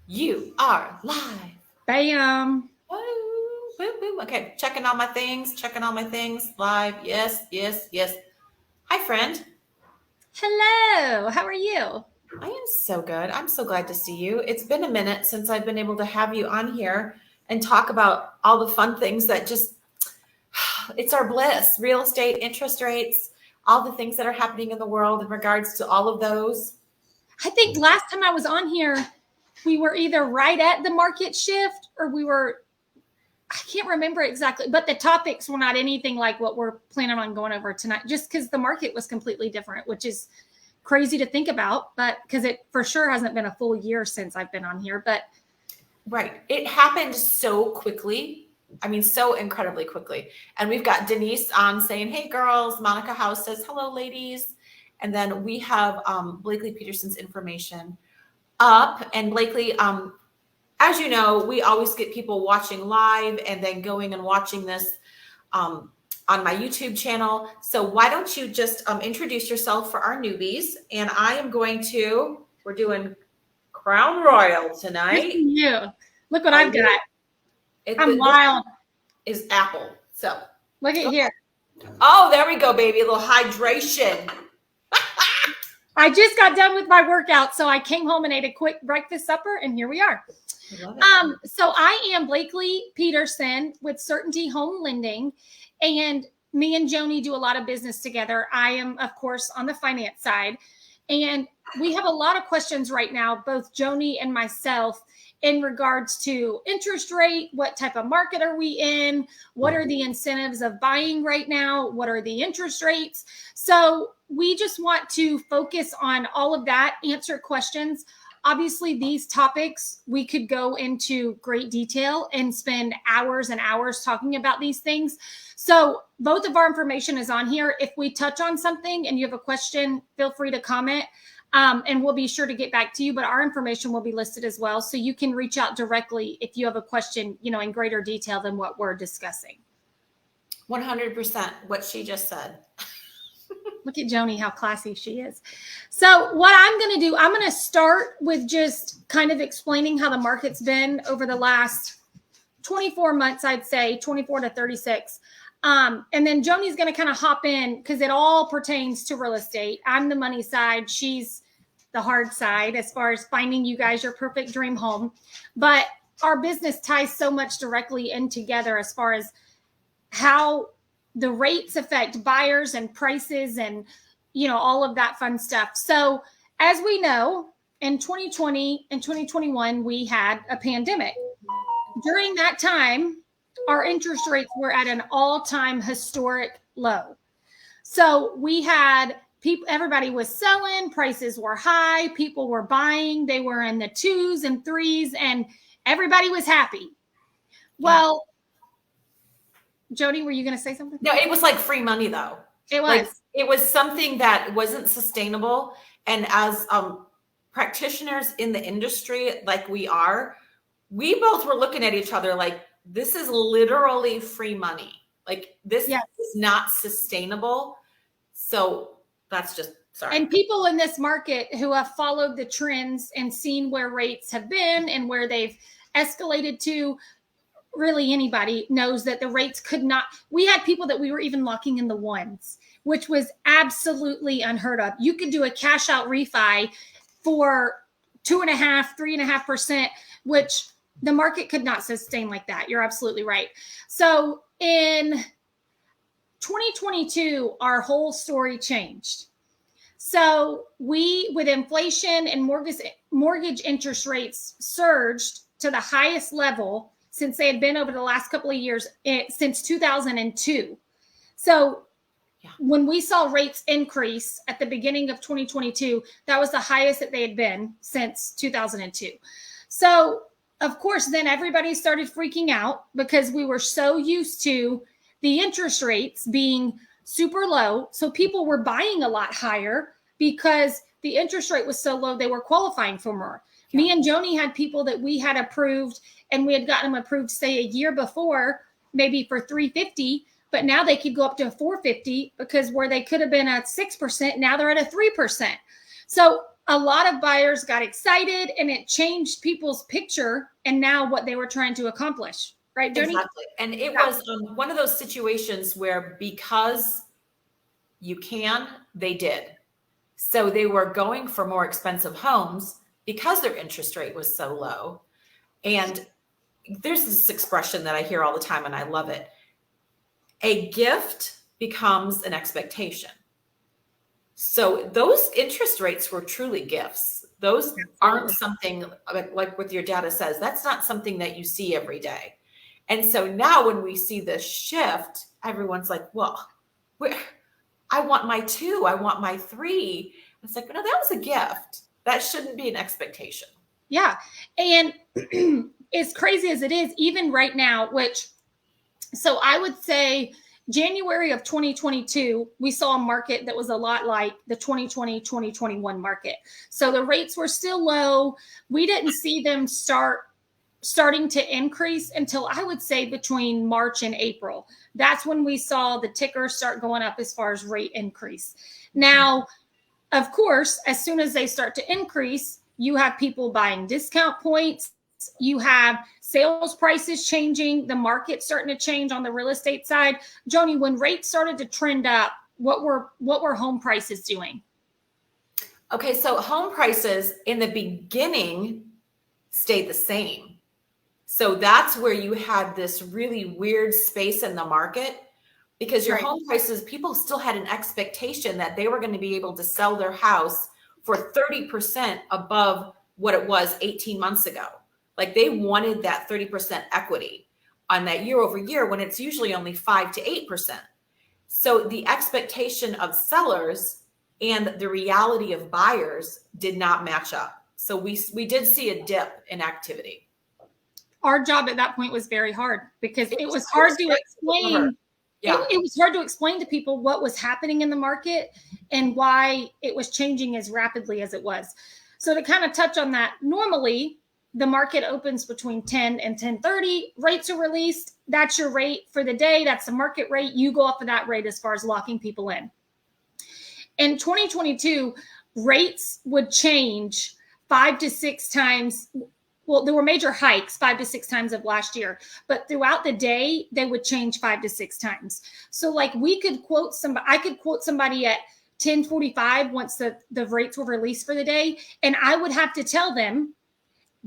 You are live. Bam. Woo, woo, woo. Okay, checking all my things, checking all my things. Live. Yes, yes, yes. Hi, friend. Hello. How are you? I am so good. I'm so glad to see you. It's been a minute since I've been able to have you on here and talk about all the fun things that just, it's our bliss. Real estate, interest rates, all the things that are happening in the world in regards to all of those. I think last time I was on here, we were either right at the market shift or I can't remember exactly, but the topics were not anything like what we're planning on going over tonight, just because the market was completely different, which is crazy to think about, but because it for sure hasn't been a full year since I've been on here. But Right. It happened so quickly. I mean, so incredibly quickly. And we've got Denise on saying, hey, girls. Monica House says, hello, ladies. And then we have Blakely Peterson's information up. And Blakely, as you know, we always get people watching live and then going and watching this um, on my YouTube channel. So why don't you just introduce yourself for our newbies? And I am going to, we're doing Crown Royal good for tonight. you. Look what I I've know. got. I'm This wild. is Apple. So, Look at here. oh, there we go, baby. A little hydration. I just got done with my workout, so I came home and ate a quick breakfast supper, and here we are. I love it. So I am Blakely Peterson with Certainty Home Lending, and me and Joni do a lot of business together. I am, of course, on the finance side, and we have a lot of questions right now, both Joni and myself, in regards to interest rate. What type of market are we in? What are the incentives of buying right now? What are the interest rates? So we just want to focus on all of that, answer questions. Obviously, these topics, we could go into great detail and spend hours and hours talking about these things. So both of our information is on here. If we touch on something and you have a question, feel free to comment. And we'll be sure to get back to you, but our information will be listed as well. So you can reach out directly if you have a question, in greater detail than what we're discussing. 100% what she just said. Look at Joni, how classy she is. So what I'm going to do, I'm going to start with just kind of explaining how the market's been over the last 24 months, I'd say 24 to 36. And then Joni's going to kind of hop in because it all pertains to real estate. I'm the money side. She's the hard side as far as finding you guys your perfect dream home. But our business ties so much directly in together as far as how the rates affect buyers and prices and, all of that fun stuff. So as we know, in 2020 and 2021, we had a pandemic. During that time, our interest rates were at an all-time historic low. So we had people, everybody was selling, prices were high, people were buying, they were in the 2s and 3s, and everybody was happy. Well, Joni, were you going to say something? No, it was like free money though. It was. Like it was something that wasn't sustainable. And as practitioners in the industry, like we are, we both were looking at each other like, this is literally free money. Like this is not sustainable. So that's just sorry. And people in this market who have followed the trends and seen where rates have been and where they've escalated to, really anybody knows that the rates could not. We had people that we were even locking in the 1s, which was absolutely unheard of. You could do a cash out refi for 2.5%, 3.5%, which the market could not sustain like that. You're absolutely right. So in 2022, our whole story changed. So with inflation and mortgage interest rates surged to the highest level since they had been over the last couple of years, since 2002. So when we saw rates increase at the beginning of 2022, that was the highest that they had been since 2002. So of course, then everybody started freaking out because we were so used to the interest rates being super low. So people were buying a lot higher because the interest rate was so low, they were qualifying for more. Yeah. Me and Joni had people that we had approved, and we had gotten them approved, say, a year before, maybe for $350, but now they could go up to $450 because where they could have been at 6%, now they're at a 3%. So a lot of buyers got excited and it changed people's picture and now what they were trying to accomplish. Right, Joni? Exactly. And it was one of those situations where because you can, they did. So they were going for more expensive homes because their interest rate was so low. And there's this expression that I hear all the time and I love it. A gift becomes an expectation. So those interest rates were truly gifts. Those aren't something like what your data says. That's not something that you see every day. And so now when we see this shift, everyone's like, well, I want my 2, I want my 3. It's like, no, that was a gift. That shouldn't be an expectation. Yeah. And as crazy as it is, even right now, so I would say January of 2022, we saw a market that was a lot like the 2020, 2021 market. So the rates were still low. We didn't see them starting to increase until I would say between March and April. That's when we saw the ticker start going up as far as rate increase. Now, of course, as soon as they start to increase, you have people buying discount points. You have sales prices changing, the market starting to change on the real estate side. Joni, when rates started to trend up, what were home prices doing? Okay, so home prices in the beginning stayed the same. So that's where you had this really weird space in the market because your home prices, people still had an expectation that they were going to be able to sell their house for 30% above what it was 18 months ago. Like they wanted that 30% equity on that year over year when it's usually only 5 to 8%. So the expectation of sellers and the reality of buyers did not match up. So we did see a dip in activity. Our job at that point was very hard because it was hard to explain. It was hard to explain to people what was happening in the market and why it was changing as rapidly as it was. So to kind of touch on that, normally the market opens between 10 and 10:30. Rates are released. That's your rate for the day. That's the market rate. You go off of that rate as far as locking people in. In 2022, rates would change 5 to 6 times. Well, there were major hikes 5 to 6 times of last year, but throughout the day, they would change 5 to 6 times. So like I could quote somebody at 10:45 once the rates were released for the day. And I would have to tell them,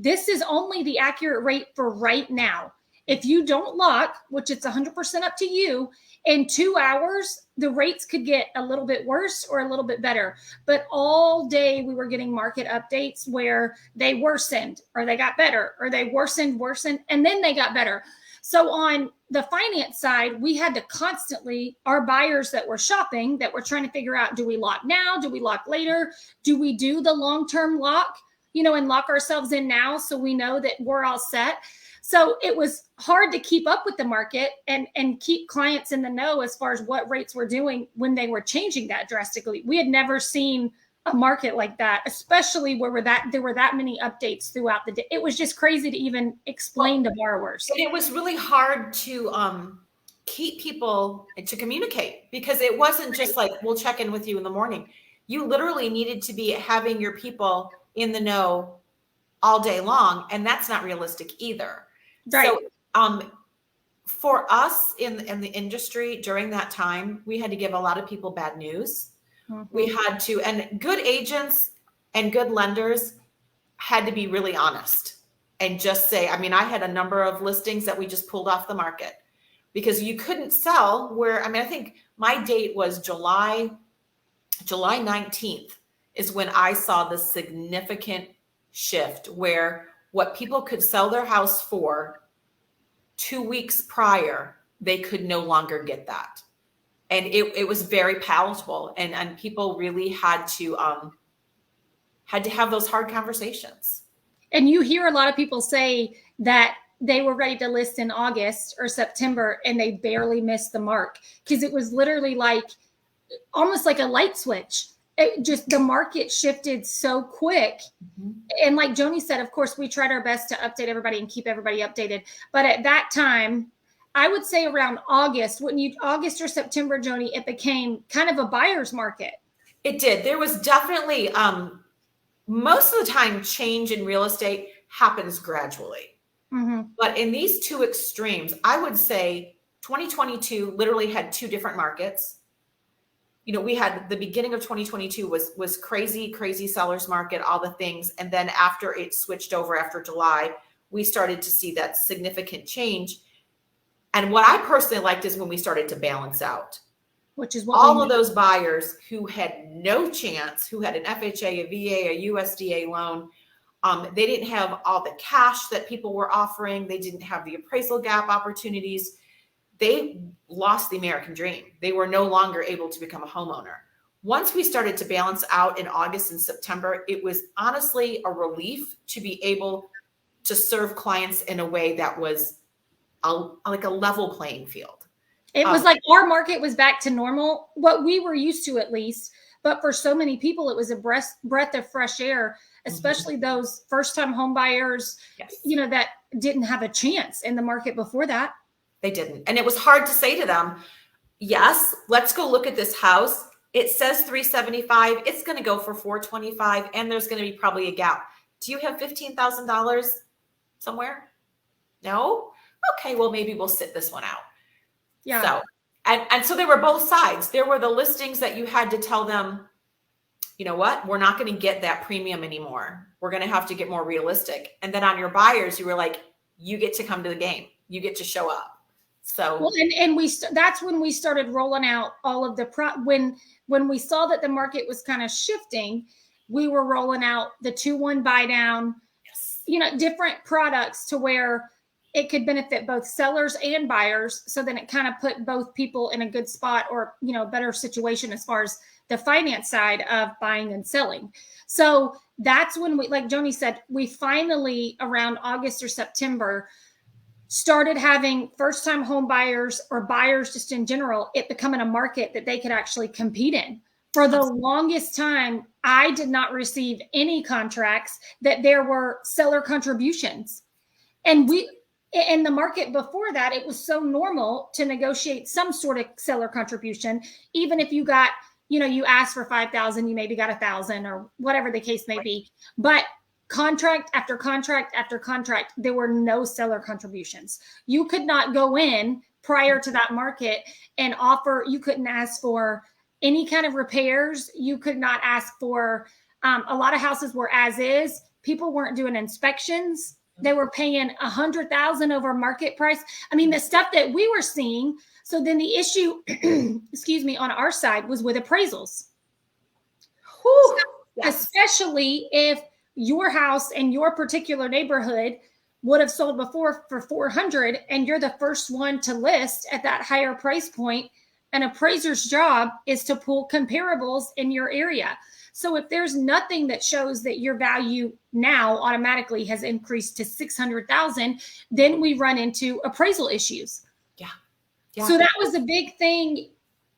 this is only the accurate rate for right now. If you don't lock, which it's 100% up to you, in 2 hours, the rates could get a little bit worse or a little bit better. But all day we were getting market updates where they worsened or they got better or they worsened, and then they got better. So on the finance side, we had to constantly, our buyers that were shopping, that were trying to figure out, do we lock now? Do we lock later? Do we do the long-term lock? And lock ourselves in now so we know that we're all set. So it was hard to keep up with the market and keep clients in the know as far as what rates were doing when they were changing that drastically. We had never seen a market like that, especially where there were that many updates throughout the day. It was just crazy to even explain to borrowers. It was really hard to keep people to communicate because it wasn't just like, we'll check in with you in the morning. You literally needed to be having your people in the know all day long. And that's not realistic either. Right. So for us in the industry during that time, we had to give a lot of people bad news. Mm-hmm. We had to, and good agents and good lenders had to be really honest and just say, I had a number of listings that we just pulled off the market because you couldn't sell where, I think my date was July 19th. Is when I saw the significant shift where what people could sell their house for 2 weeks prior, they could no longer get that. And it was very palatable and people really had to have those hard conversations. And you hear a lot of people say that they were ready to list in August or September and they barely missed the mark because it was literally almost like a light switch. The market shifted so quick. Mm-hmm. And like Joni said, of course, we tried our best to update everybody and keep everybody updated. But at that time, I would say around August or September, Joni, it became kind of a buyer's market. It did. There was definitely most of the time change in real estate happens gradually. Mm-hmm. But in these two extremes, I would say 2022 literally had two different markets. You know, we had the beginning of 2022 was crazy sellers market, all the things. And then after it switched over after July, we started to see that significant change. And what I personally liked is when we started to balance out. Which is what all of those buyers who had no chance, who had an FHA, a VA, a USDA loan, they didn't have all the cash that people were offering. They didn't have the appraisal gap opportunities. They lost the American dream. They were no longer able to become a homeowner. Once we started to balance out in August and September, it was honestly a relief to be able to serve clients in a way that was like a level playing field. It was like our market was back to normal, what we were used to at least. But for so many people, it was a breath of fresh air, especially those first-time home buyers, you know, that didn't have a chance in the market before that. They didn't. And it was hard to say to them, yes, let's go look at this house. It says 375. It's going to go for 425. And there's going to be probably a gap. Do you have $15,000 somewhere? No? Okay, well, maybe we'll sit this one out. Yeah. So, and so there were both sides. There were the listings that you had to tell them, you know what, we're not going to get that premium anymore. We're going to have to get more realistic. And then on your buyers, you were like, you get to come to the game. You get to show up. So, well, and that's when we started rolling out all of the when we saw that the market was kind of shifting, we were rolling out the 2-1 buy down, you know, different products to where it could benefit both sellers and buyers. So then it kind of put both people in a good spot, or, you know, better situation as far as the finance side of buying and selling. So that's when we, like Joni said, we finally around August or September started having first-time home buyers or buyers just in general, it becoming a market that they could actually compete in. For the longest time, I did not receive any contracts that there were seller contributions. And in the market before that, it was so normal to negotiate some sort of seller contribution. Even if you got, you know, you asked for 5,000, you maybe got 1,000 or whatever the case may be. But contract after contract after contract, there were no seller contributions. You could not go in prior to that market and offer, you couldn't ask for any kind of repairs. You could not ask for, a lot of houses were as is. People weren't doing inspections. They were paying $100,000 over market price. I mean, the stuff that we were seeing. So then the issue, excuse me, on our side was with appraisals. Whew, especially if your house in your particular neighborhood would have sold before for 400 and you're the first one to list at that higher price point. An appraiser's job is to pull comparables in your area. So if there's nothing that shows that your value now automatically has increased to 600,000, then we run into appraisal issues. Yeah. So that was a big thing.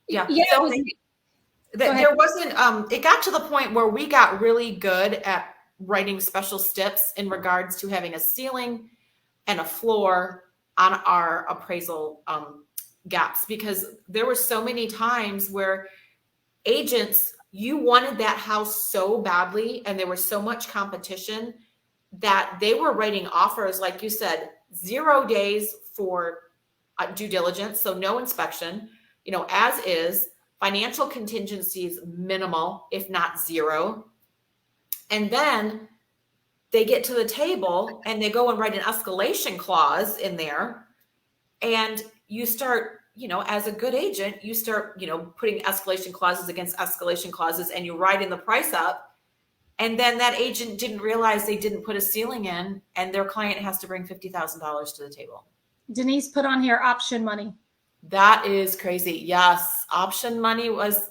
Yeah. So there wasn't, it got to the point where we got really good at writing special steps in regards to having a ceiling and a floor on our appraisal gaps, because there were so many times where agents, you wanted that house so badly and there was so much competition that they were writing offers, like you said, 0 days for due diligence, so no inspection, you know, as is, financial contingencies minimal, if not zero. And then they get to the table and they go and write an escalation clause in there. And you start, you know, as a good agent, you start, you know, putting escalation clauses against escalation clauses and you write in the price up. And then that agent didn't realize they didn't put a ceiling in and their client has to bring $50,000 to the table. Denise put on here option money. That is crazy. Yes. Option money was,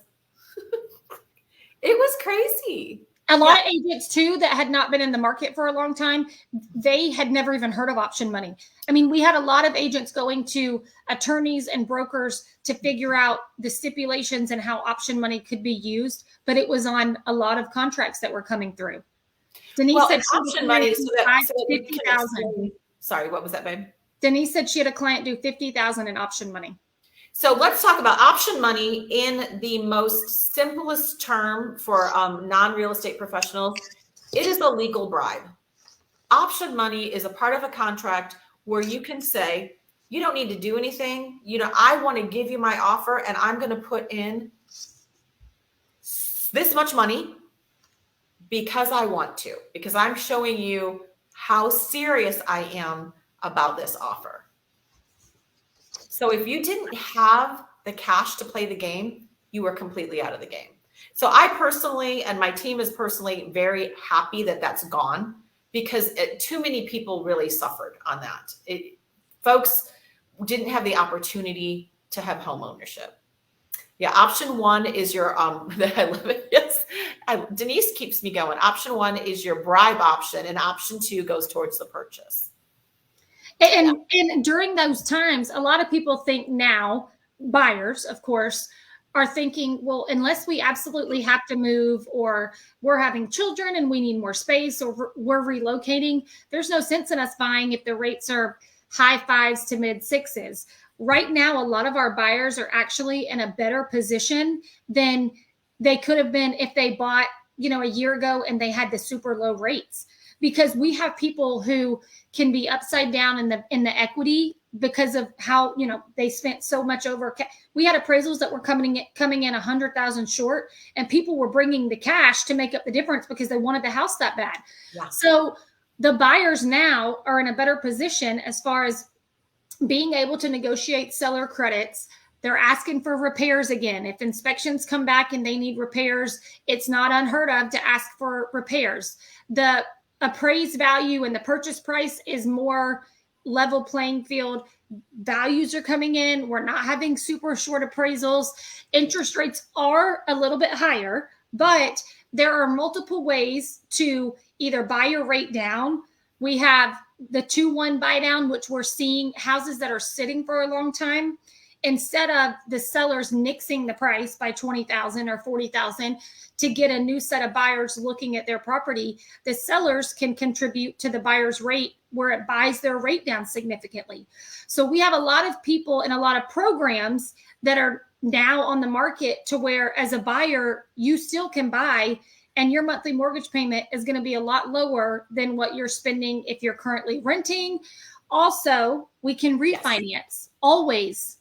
it was crazy. A lot of agents too that had not been in the market for a long time, they had never even heard of option money. I mean, we had a lot of agents going to attorneys and brokers to figure out the stipulations and how option money could be used, but it was on a lot of contracts that were coming through. Denise said option money so that 50,000. Sorry, what was that, babe? Denise said she had a client do 50,000 in option money. So let's talk about option money in the most simplest term for non-real estate professionals. It is a legal bribe. Option money is a part of a contract where you can say, you don't need to do anything. I want to give you my offer and I'm going to put in this much money because I want to, because I'm showing you how serious I am about this offer. So if you didn't have the cash to play the game, you were completely out of the game. So I personally, and my team is personally very happy that that's gone, because too many people really suffered on that. Folks didn't have the opportunity to have home ownership. Yeah, option one is your I love it. Yes, Denise keeps me going. Option one is your bribe option, and option two goes towards the purchase. And during those times, a lot of people think now, buyers, of course, are thinking, well, unless we absolutely have to move, or we're having children and we need more space, or we're relocating, there's no sense in us buying if the rates are high fives to mid sixes. Right now, a lot of our buyers are actually in a better position than they could have been if they bought, a year ago and they had the super low rates, because we have people who can be upside down in the equity because of how, they spent so much over. We had appraisals that were coming in 100,000 short, and people were bringing the cash to make up the difference because they wanted the house that bad. Yeah. So the buyers now are in a better position as far as being able to negotiate seller credits. They're asking for repairs again. If inspections come back and they need repairs, it's not unheard of to ask for repairs. The appraised value and the purchase price is more level playing field. Values are coming in. We're not having super short appraisals. Interest rates are a little bit higher, but there are multiple ways to either buy your rate down. We have the 2-1 buy down, which we're seeing houses that are sitting for a long time. Instead of the sellers nixing the price by 20,000 or 40,000 to get a new set of buyers looking at their property, the sellers can contribute to the buyer's rate where it buys their rate down significantly. So we have a lot of people and a lot of programs that are now on the market to where, as a buyer, you still can buy, and your monthly mortgage payment is going to be a lot lower than what you're spending if you're currently renting. Also, we can refinance always.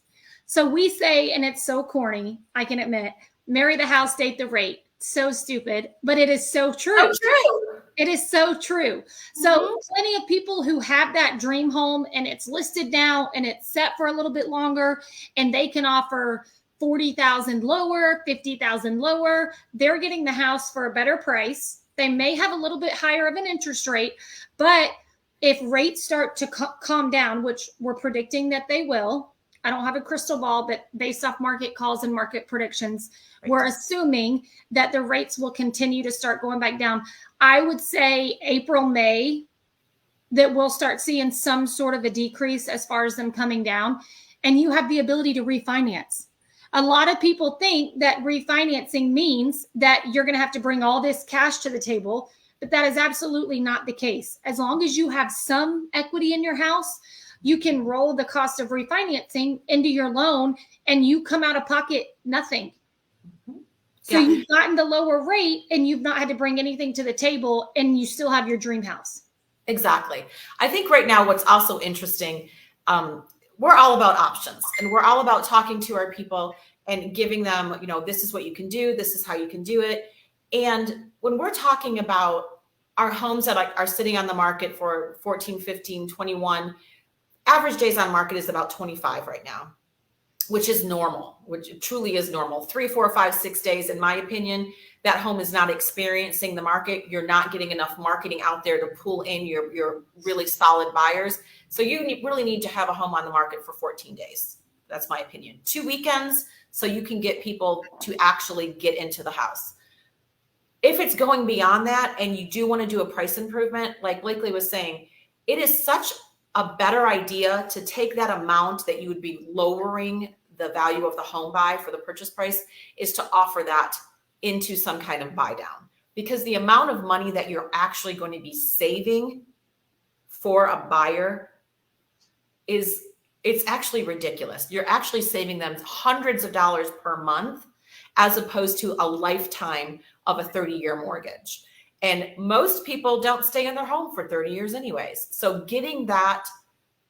So we say, and it's so corny, I can admit, marry the house, date the rate. So stupid, but it is so true. So true. It is so true. So plenty of people who have that dream home and it's listed now and it's set for a little bit longer, and they can offer 40,000 lower, 50,000 lower. They're getting the house for a better price. They may have a little bit higher of an interest rate, but if rates start to calm down, which we're predicting that they will, I don't have a crystal ball, but based off market calls and market predictions, we're assuming that the rates will continue to start going back down. I would say April, May, that we'll start seeing some sort of a decrease as far as them coming down, and you have the ability to refinance. A lot of people think that refinancing means that you're going to have to bring all this cash to the table, but that is absolutely not the case. As long as you have some equity in your house, you can roll the cost of refinancing into your loan and you come out of pocket nothing. So you've gotten the lower rate and you've not had to bring anything to the table, and you still have your dream house. Exactly. I think right now what's also interesting, we're all about options, and we're all about talking to our people and giving them, this is what you can do. This is how you can do it. And when we're talking about our homes that are sitting on the market for 14, 15, 21, average days on market is about 25 right now, which is normal, which truly is normal. 3, 4, 5, 6 days, in my opinion, that home is not experiencing the market. You're not getting enough marketing out there to pull in your really solid buyers. So you really need to have a home on the market for 14 days. That's my opinion. 2 weekends, so you can get people to actually get into the house. If it's going beyond that and you do want to do a price improvement, like Blakely was saying, it is such a better idea to take that amount that you would be lowering the value of the home buy for the purchase price, is to offer that into some kind of buy down, because the amount of money that you're actually going to be saving for a buyer it's actually ridiculous. You're actually saving them hundreds of dollars per month, as opposed to a lifetime of a 30-year mortgage. And most people don't stay in their home for 30 years anyways. So getting that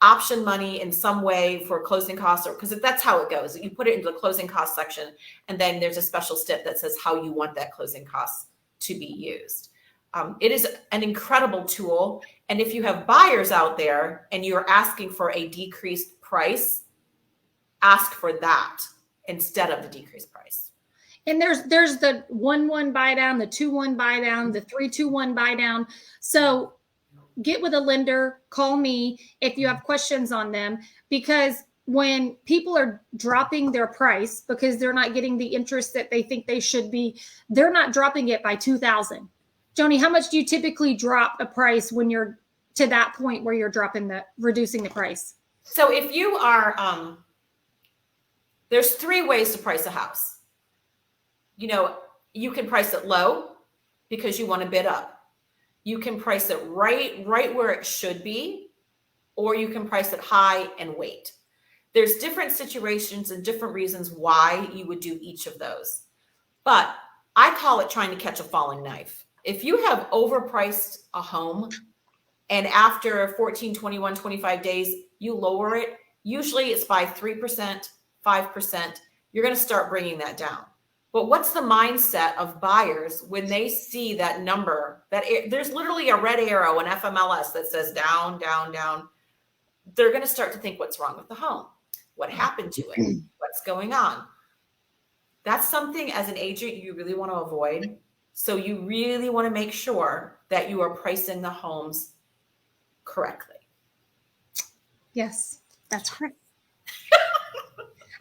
option money in some way for closing costs, or because that's how it goes. You put it into the closing cost section, and then there's a special step that says how you want that closing costs to be used. It is an incredible tool. And if you have buyers out there and you're asking for a decreased price, ask for that instead of the decreased price. And there's the 1-1 buy down, the 2-1 buy down, the 3-2-1 buy down. So get with a lender, call me if you have questions on them, because when people are dropping their price because they're not getting the interest that they think they should be, they're not dropping it by $2,000. Joni, how much do you typically drop a price when you're to that point where you're reducing the price? So if you are, there's 3 ways to price a house. You can price it low because you want to bid up. You can price it right where it should be, or you can price it high and wait. There's different situations and different reasons why you would do each of those. But I call it trying to catch a falling knife. If you have overpriced a home and after 14, 21, 25 days, you lower it, usually it's by 3%, 5%, you're going to start bringing that down. But what's the mindset of buyers when they see that number, there's literally a red arrow in FMLS that says down, down, down. They're going to start to think, what's wrong with the home? What happened to it? What's going on? That's something as an agent you really want to avoid. So you really want to make sure that you are pricing the homes correctly. Yes, that's correct.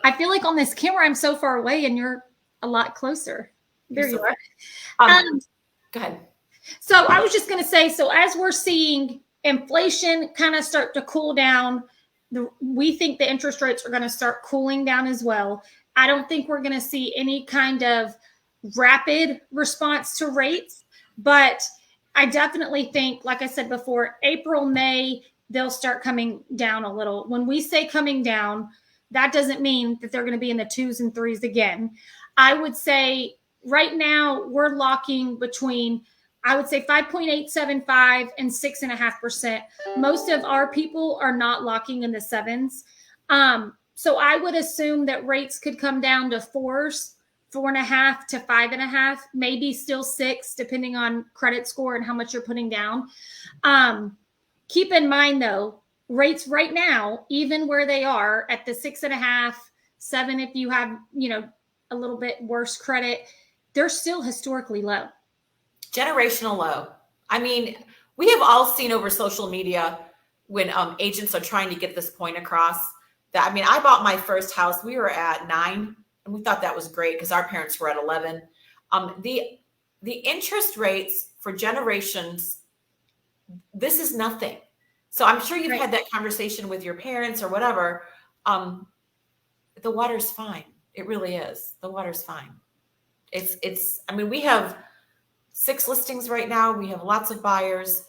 I feel like on this camera, I'm so far away and you're a lot closer. There you are. Go ahead. So I was just going to say, so as we're seeing inflation kind of start to cool down, we think the interest rates are going to start cooling down as well. I don't think we're going to see any kind of rapid response to rates, but I definitely think, like I said before, April, May, they'll start coming down a little. When we say coming down, that doesn't mean that they're going to be in the 2s and 3s again. I would say right now we're locking between, I would say 5.875 and 6.5%. Most of our people are not locking in the 7s. So I would assume that rates could come down to 4s, 4.5 to 5.5, maybe still 6, depending on credit score and how much you're putting down. Keep in mind though, rates right now, even where they are at the 6.5, 7, if you have, a little bit worse credit, they're still historically low. Generational low. I mean, we have all seen over social media when agents are trying to get this point across that, I bought my first house. We were at 9 and we thought that was great because our parents were at 11. The interest rates for generations, this is nothing. So I'm sure you've had that conversation with your parents or whatever. The water's fine. It really is. The water's fine. We have 6 listings right now. We have lots of buyers.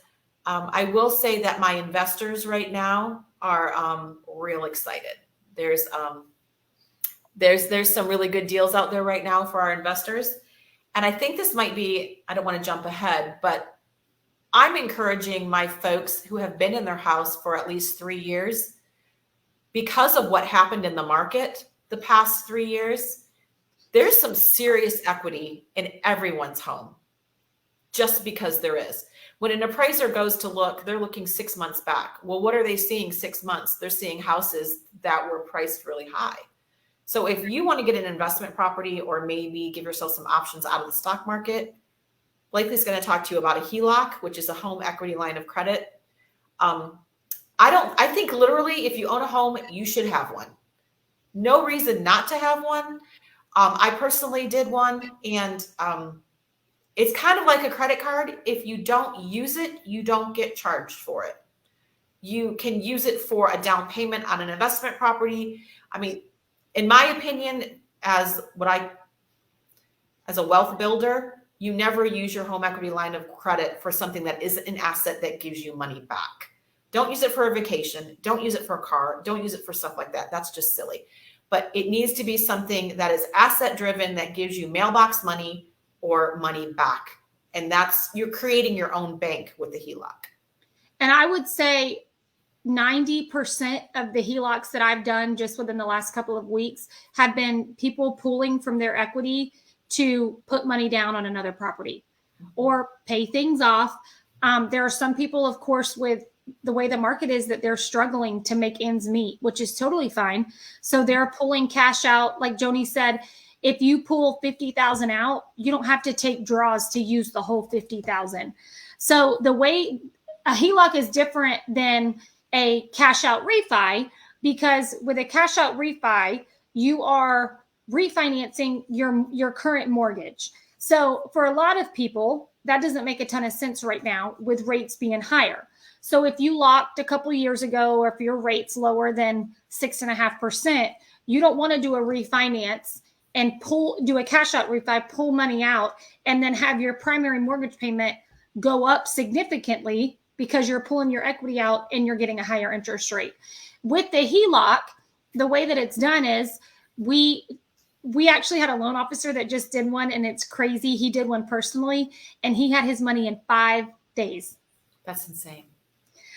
I will say that my investors right now are real excited. There's some really good deals out there right now for our investors. And I think this might be, I don't want to jump ahead, but I'm encouraging my folks who have been in their house for at least 3 years, because of what happened in the market the past 3 years, there's some serious equity in everyone's home, just because there is. When an appraiser goes to look, they're looking 6 months back. Well, what are they seeing 6 months? They're seeing houses that were priced really high. So if you want to get an investment property or maybe give yourself some options out of the stock market, Blakely's going to talk to you about a HELOC, which is a home equity line of credit. I think literally if you own a home, you should have one. No reason not to have one. I personally did one, and it's kind of like a credit card. If you don't use it, you don't get charged for it. You can use it for a down payment on an investment property. In my opinion, as a wealth builder, you never use your home equity line of credit for something that isn't an asset that gives you money back. Don't use it for a vacation. Don't use it for a car. Don't use it for stuff like that. That's just silly. But it needs to be something that is asset driven, that gives you mailbox money or money back And you're creating your own bank with the HELOC. And I would say 90% of the HELOCs that I've done just within the last couple of weeks have been people pulling from their equity to put money down on another property or pay things off. There are some people, of course, with the way the market is, that they're struggling to make ends meet, which is totally fine. So they're pulling cash out. Like Joni said, if you pull 50,000 out, you don't have to take draws to use the whole 50,000. So the way a HELOC is different than a cash out refi, because with a cash out refi, you are refinancing your current mortgage. So for a lot of people, that doesn't make a ton of sense right now with rates being higher. So if you locked a couple of years ago, or if your rate's lower than 6.5%, you don't want to do a refinance and do a cash out refi, pull money out, and then have your primary mortgage payment go up significantly because you're pulling your equity out and you're getting a higher interest rate. With the HELOC, the way that it's done is we actually had a loan officer that just did one, and it's crazy. He did one personally, and he had his money in 5 days. That's insane.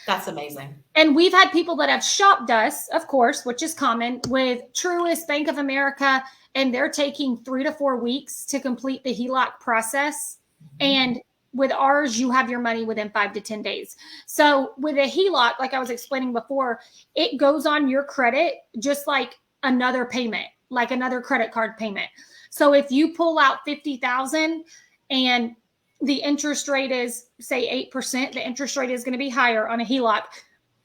That's amazing. And we've had people that have shopped us, of course, which is common, with Truist, Bank of America, and they're taking 3 to 4 weeks to complete the HELOC process. And with ours, you have your money within 5 to 10 days. So with a HELOC, like I was explaining before, it goes on your credit just like another payment, like another credit card payment. So if you pull out 50,000 and the interest rate is, say, 8%, the interest rate is going to be higher on a HELOC.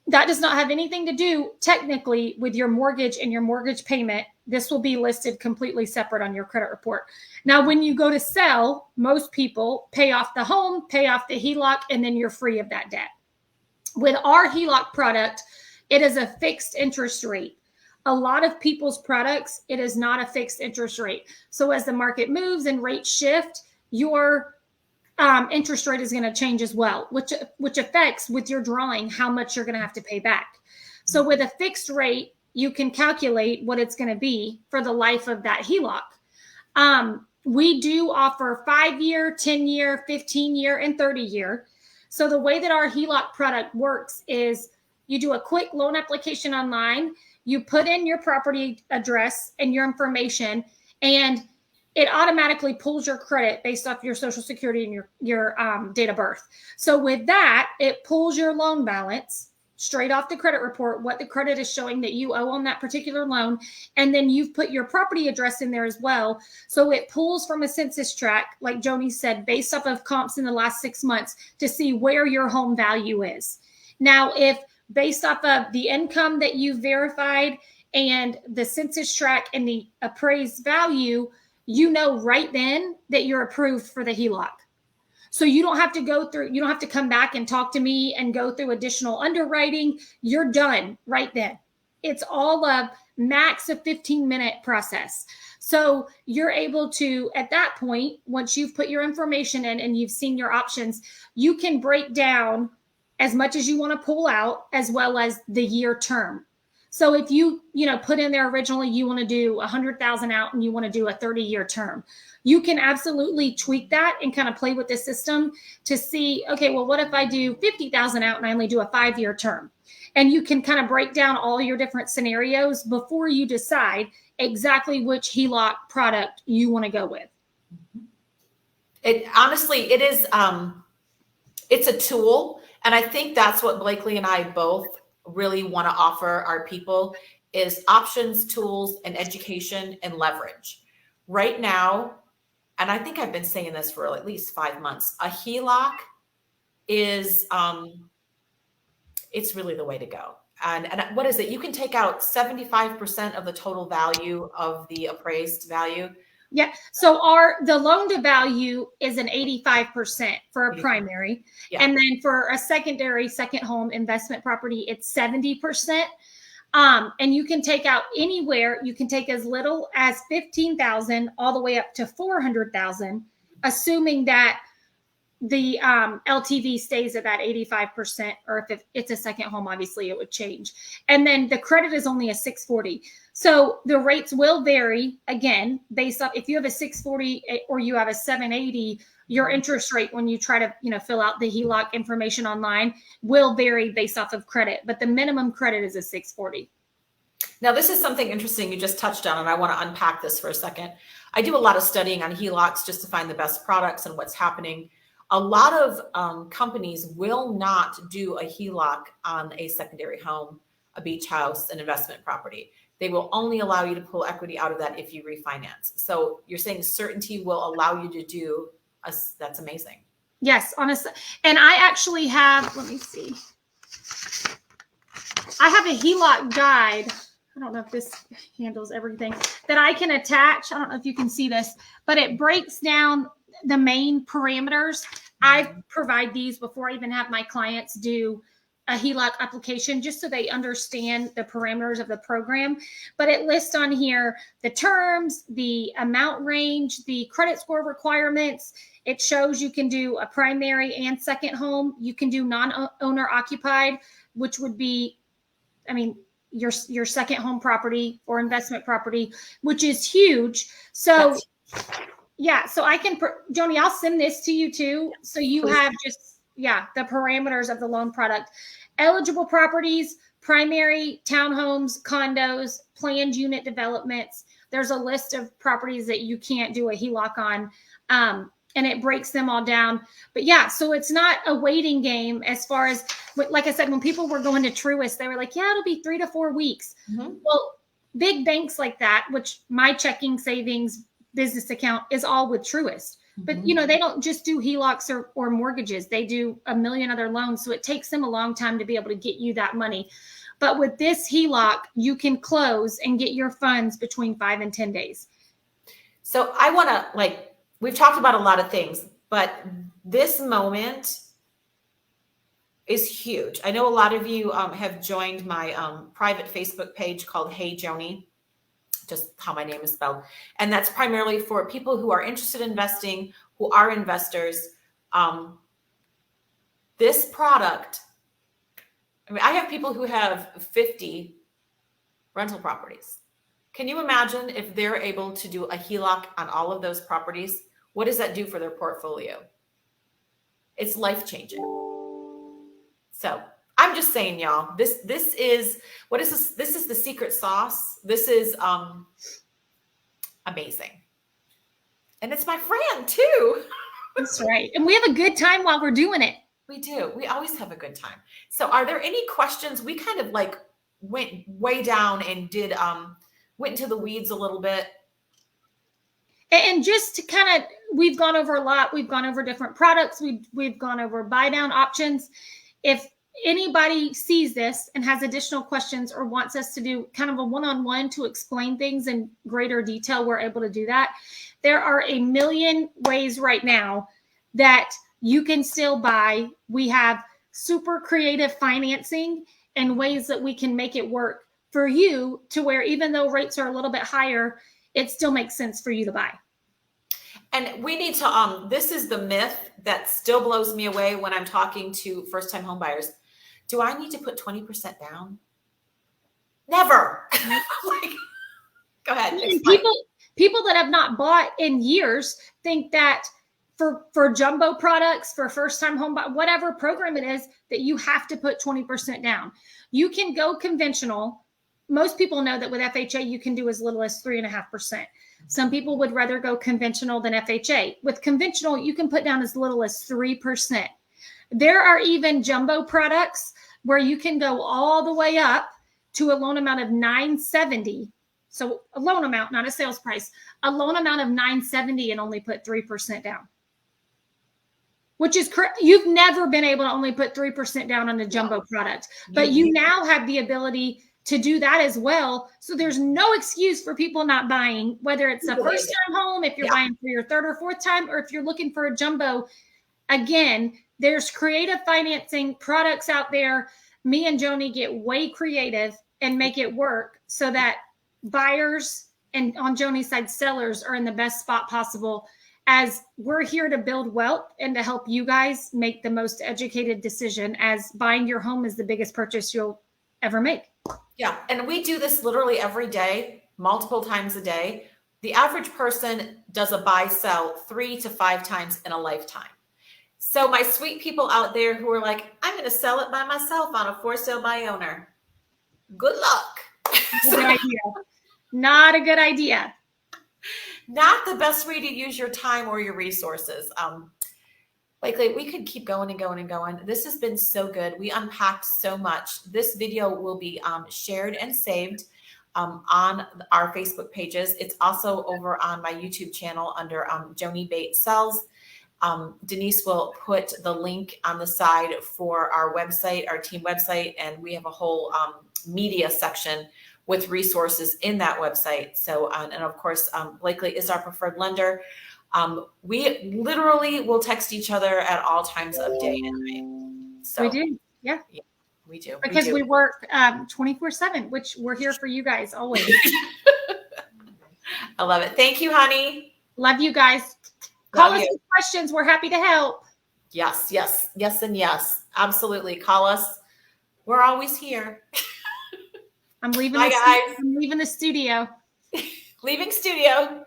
That does not have anything to do technically with your mortgage and your mortgage payment. This will be listed completely separate on your credit report. Now, when you go to sell, most people pay off the home, pay off the HELOC, and then you're free of that debt. With our HELOC product, it is a fixed interest rate. A lot of people's products, it is not a fixed interest rate. So as the market moves and rates shift, your interest rate is going to change as well, which affects with your drawing how much you're going to have to pay back. So with a fixed rate, you can calculate what it's going to be for the life of that HELOC. We do offer 5-year, 10-year, 15-year, and 30-year. So the way that our HELOC product works is you do a quick loan application online, you put in your property address and your information, and it automatically pulls your credit based off your social security and your date of birth. So with that, it pulls your loan balance straight off the credit report, what the credit is showing that you owe on that particular loan. And then you've put your property address in there as well. So it pulls from a census tract, like Joni said, based off of comps in the last 6 months to see where your home value is. Now, if based off of the income that you verified and the census tract and the appraised value, you know right then that you're approved for the HELOC. So you don't have to come back and talk to me and go through additional underwriting. You're done right then. It's all a max of 15-minute process. So you're able to, at that point, once you've put your information in and you've seen your options, you can break down as much as you want to pull out, as well as the year term. So if you put in there originally, you want to do 100,000 out and you want to do a 30-year term, you can absolutely tweak that and kind of play with the system to see, okay, well, what if I do 50,000 out and I only do a 5-year term? And you can kind of break down all your different scenarios before you decide exactly which HELOC product you want to go with. It honestly, it is, it's a tool. And I think that's what Blakely and I both really want to offer our people is options, tools, and education and leverage. Right now, and I think I've been saying this for at least 5 months, a HELOC is, it's really the way to go. And what is it? You can take out 75% of the total value of the appraised value. Yeah. So the loan to value is an 85% for a primary. Yeah. And then for a second home investment property, it's 70%. And you can take out anywhere. You can take as little as 15,000 all the way up to 400,000, assuming that the LTV stays at that 85%, or if it's a second home, obviously it would change. And then the credit is only a 640. So the rates will vary again based on if you have a 640 or you have a 780, Your interest rate when you try to, fill out the HELOC information online will vary based off of credit, but the minimum credit is a 640. Now, this is something interesting you just touched on, and I want to unpack this for a second. I do a lot of studying on HELOCs just to find the best products and what's happening. A lot of companies will not do a HELOC on a secondary home, a beach house, an investment property. They will only allow you to pull equity out of that if you refinance. So you're saying certainty will allow you to do that's amazing. Yes, honestly. And I actually have, let me see. I have a HELOC guide. I don't know if this handles everything that I can attach. I don't know if you can see this, but it breaks down the main parameters. I provide these before I even have my clients do a HELOC application, just so they understand the parameters of the program. But it lists on here the terms, the amount range, the credit score requirements. It shows you can do a primary and second home. You can do non-owner occupied, which would be, your second home property or investment property, which is huge. So yeah, so I can, Joni, I'll send this to you too. So you have just, the parameters of the loan product. Eligible properties, primary, townhomes, condos, planned unit developments. There's a list of properties that you can't do a HELOC on. And it breaks them all down. But yeah, so it's not a waiting game as far as, like I said, when people were going to Truist, they were like, yeah, it'll be 3 to 4 weeks. Mm-hmm. Well, big banks like that, which my checking savings business account is all with Truist. But, they don't just do HELOCs or mortgages. They do a million other loans. So it takes them a long time to be able to get you that money. But with this HELOC, you can close and get your funds between 5 and 10 days. So I want to, we've talked about a lot of things, but this moment is huge. I know a lot of you have joined my private Facebook page called Hey Joni, just how my name is spelled. And that's primarily for people who are interested in investing, who are investors. This product, I have people who have 50 rental properties. Can you imagine if they're able to do a HELOC on all of those properties? What does that do for their portfolio? It's life-changing. So I'm just saying, y'all, this is, what is this? This is the secret sauce. This is amazing. And it's my friend too. That's right. And we have a good time while we're doing it. We do. We always have a good time. So are there any questions? We kind of went way down and did, went into the weeds a little bit. And just to kind of, we've gone over a lot. We've gone over different products. We've gone over buy down options. If anybody sees this and has additional questions or wants us to do kind of a one-on-one to explain things in greater detail, we're able to do that. There are a million ways right now that you can still buy. We have super creative financing and ways that we can make it work for you to where even though rates are a little bit higher, it still makes sense for you to buy. And we need to, this is the myth that still blows me away when I'm talking to first-time home buyers. Do I need to put 20% down? Never. Go ahead. People that have not bought in years think that for jumbo products, for first-time home buy, whatever program it is, that you have to put 20% down. You can go conventional. Most people know that with FHA, you can do as little as 3.5%. Some people would rather go conventional than FHA. With conventional, you can put down as little as 3%. There are even jumbo products where you can go all the way up to a loan amount of $970. So a loan amount, not a sales price, a loan amount of $970 and only put 3% down. Which is correct. You've never been able to only put 3% down on a jumbo product, but you now have the ability to do that as well. So there's no excuse for people not buying, whether it's a first-time home, if you're buying for your third or fourth time, or if you're looking for a jumbo. Again, there's creative financing products out there. Me and Joni get way creative and make it work so that buyers and, on Joni's side, sellers are in the best spot possible, as we're here to build wealth and to help you guys make the most educated decision, as buying your home is the biggest purchase you'll ever make. Yeah. And we do this literally every day, multiple times a day. The average person does a buy sell 3 to 5 times in a lifetime. So my sweet people out there who are like, I'm going to sell it by myself on a for sale by owner. Good luck. Good idea. Not a good idea. Not the best way to use your time or your resources. Likely, we could keep going and going and going. This has been so good. We unpacked so much. This video will be shared and saved on our Facebook pages. It's also over on my YouTube channel under Joni Bates Sells. Denise will put the link on the side for our website, our team website, and we have a whole media section with resources in that website. So, and of course, Blakely is our preferred lender. We literally will text each other at all times of day and night. So we do. Yeah, we do. Because we work 24/7, which we're here for you guys always. I love it. Thank you, honey. Love you guys. Call us with questions. We're happy to help. Yes, yes, yes, and yes. Absolutely. Call us. We're always here. I'm leaving. Bye, guys. I'm leaving the studio. Leaving studio.